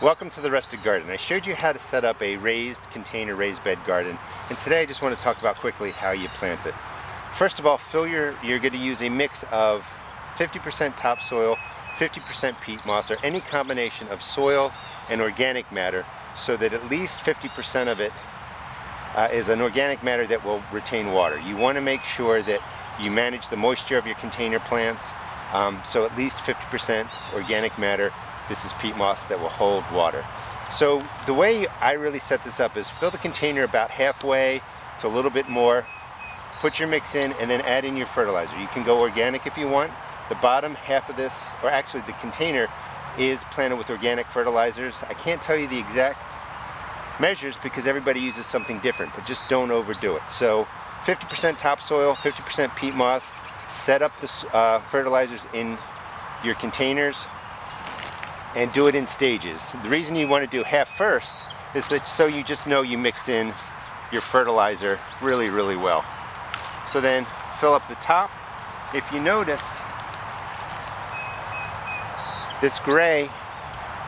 Welcome to the Rustic Garden. I showed you how to set up a raised container, raised bed garden, and today I just want to talk about quickly how you plant it. First of all, you're going to use a mix of 50% topsoil, 50% peat moss, or any combination of soil and organic matter, so that at least 50% of it is an organic matter that will retain water. You want to make sure that you manage the moisture of your container plants, so at least 50% organic matter. This is peat moss that will hold water. So the way I really set this up is fill the container about halfway to a little bit more, put your mix in, and then add in your fertilizer. You can go organic if you want. The bottom half of this, or actually the container, is planted with organic fertilizers. I can't tell you the exact measures because everybody uses something different, but just don't overdo it. So 50% topsoil, 50% peat moss. Set up the fertilizers in your containers and do it in stages. The reason you want to do half first is that so you just know you mix in your fertilizer really, really well. So then fill up the top. If you noticed, this gray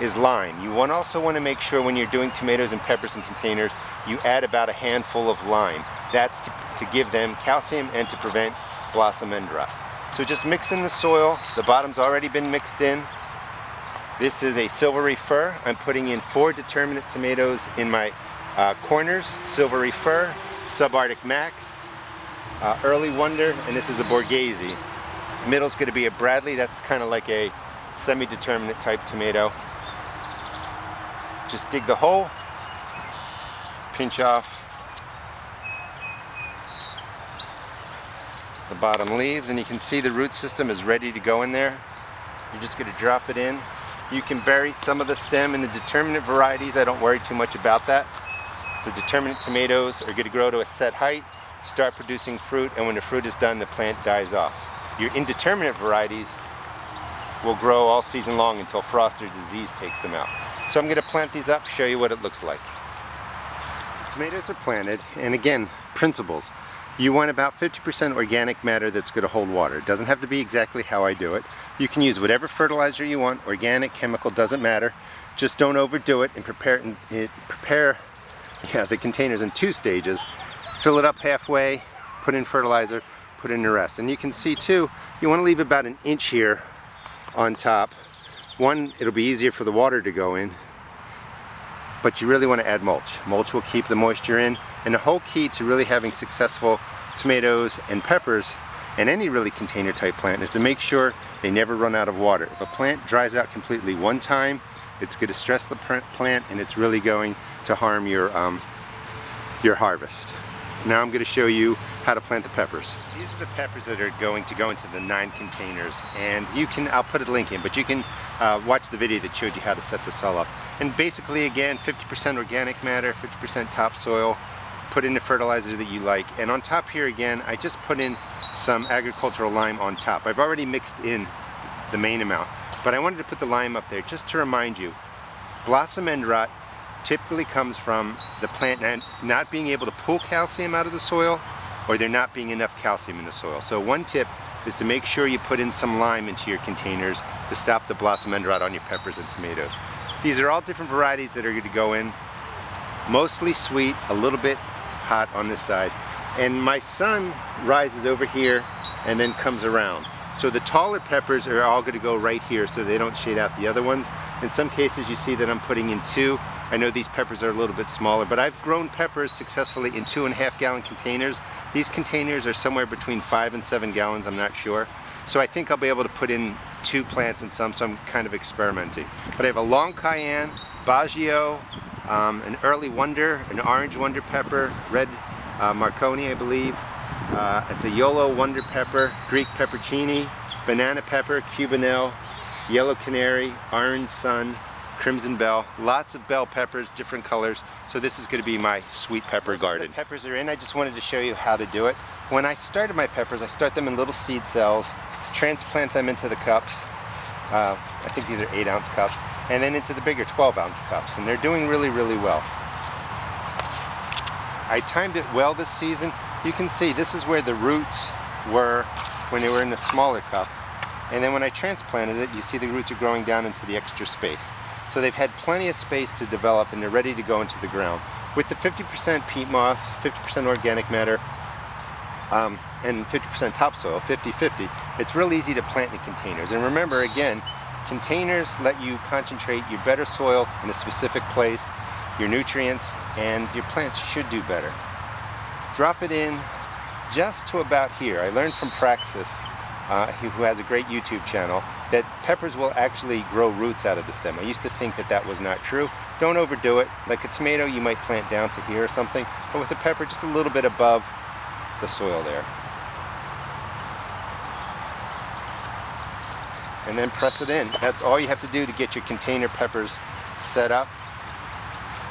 is lime. You also want to make sure when you're doing tomatoes and peppers in containers, you add about a handful of lime. That's to give them calcium and to prevent blossom end rot. So just mix in the soil. The bottom's already been mixed in. This is a silvery fir. I'm putting in 4 determinate tomatoes in my corners. Silvery fir, subarctic max, early wonder, and this is a borghese. Middle's going to be a Bradley. That's kind of like a semi-determinate type tomato. Just dig the hole, pinch off the bottom leaves, and you can see the root system is ready to go in there. You're just going to drop it in. You can bury some of the stem in the determinate varieties. I don't worry too much about that. The determinate tomatoes are going to grow to a set height, start producing fruit, and when the fruit is done, the plant dies off. Your indeterminate varieties will grow all season long until frost or disease takes them out. So I'm going to plant these up, show you what it looks like. Tomatoes are planted, and again, principles. You want about 50% organic matter that's going to hold water. It doesn't have to be exactly how I do it. You can use whatever fertilizer you want, organic, chemical, doesn't matter. Just don't overdo it, and prepare the containers in 2 stages. Fill it up halfway, put in fertilizer, put in the rest. And you can see too, you want to leave about an inch here on top. One, it'll be easier for the water to go in, but you really want to add mulch. Mulch will keep the moisture in, and the whole key to really having successful tomatoes and peppers and any really container type plant is to make sure they never run out of water. If a plant dries out completely one time, it's going to stress the plant, and it's really going to harm your harvest. Now I'm going to show you how to plant the peppers. These are the peppers that are going to go into the 9 containers, and I'll put a link in, but you can watch the video that showed you how to set this all up. And basically, again, 50% organic matter, 50% topsoil, put in the fertilizer that you like, and on top here again, I just put in some agricultural lime on top. I've already mixed in the main amount, but I wanted to put the lime up there just to remind you, blossom end rot typically comes from the plant not being able to pull calcium out of the soil, or there not being enough calcium in the soil. So one tip is to make sure you put in some lime into your containers to stop the blossom end rot on your peppers and tomatoes. These are all different varieties that are going to go in. Mostly sweet, a little bit hot on this side. And my sun rises over here and then comes around. So the taller peppers are all going to go right here so they don't shade out the other ones. In some cases you see that I'm putting in 2. I know these peppers are a little bit smaller, but I've grown peppers successfully in 2.5 gallon containers. These containers are somewhere between 5 and 7 gallons, I'm not sure. So I think I'll be able to put in 2 plants in some, so I'm kind of experimenting. But I have a long cayenne, Baggio, an early wonder, an orange wonder pepper, red Marconi I believe. It's a Yolo wonder pepper, Greek peppercini, banana pepper, Cubanelle, yellow canary, orange sun, crimson bell, lots of bell peppers, different colors. So this is going to be my sweet pepper garden. The peppers are in. I just wanted to show you how to do it. When I started my peppers, I start them in little seed cells, transplant them into the cups. I think these are 8-ounce cups, and then into the bigger 12-ounce cups, and they're doing really, really well. I timed it well this season. You can see this is where the roots were when they were in the smaller cup, and then when I transplanted it, you see the roots are growing down into the extra space. So they've had plenty of space to develop and they're ready to go into the ground. With the 50% peat moss, 50% organic matter, and 50% topsoil, 50-50, it's real easy to plant in containers. And remember, again, containers let you concentrate your better soil in a specific place, your nutrients, and your plants should do better. Drop it in just to about here. I learned from Praxis, who has a great YouTube channel, that peppers will actually grow roots out of the stem. I used to think that that was not true. Don't overdo it. Like a tomato, you might plant down to here or something, but with a pepper, just a little bit above the soil there. And then press it in. That's all you have to do to get your container peppers set up.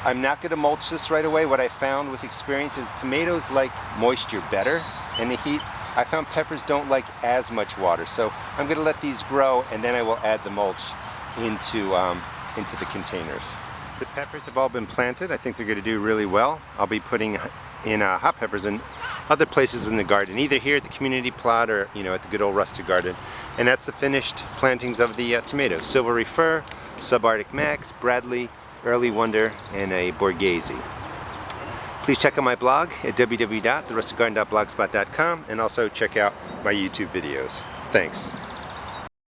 I'm not going to mulch this right away. What I found with experience is tomatoes like moisture better in the heat. I found peppers don't like as much water, so I'm going to let these grow and then I will add the mulch into the containers. The peppers have all been planted. I think they're going to do really well. I'll be putting in hot peppers in other places in the garden, either here at the community plot or at the good old rustic garden. And that's the finished plantings of the tomatoes: Silvery Fir, Subarctic Max, Bradley, Early Wonder, and a Borghese. Please check out my blog at www.therusticgarden.blogspot.com and also check out my YouTube videos. Thanks.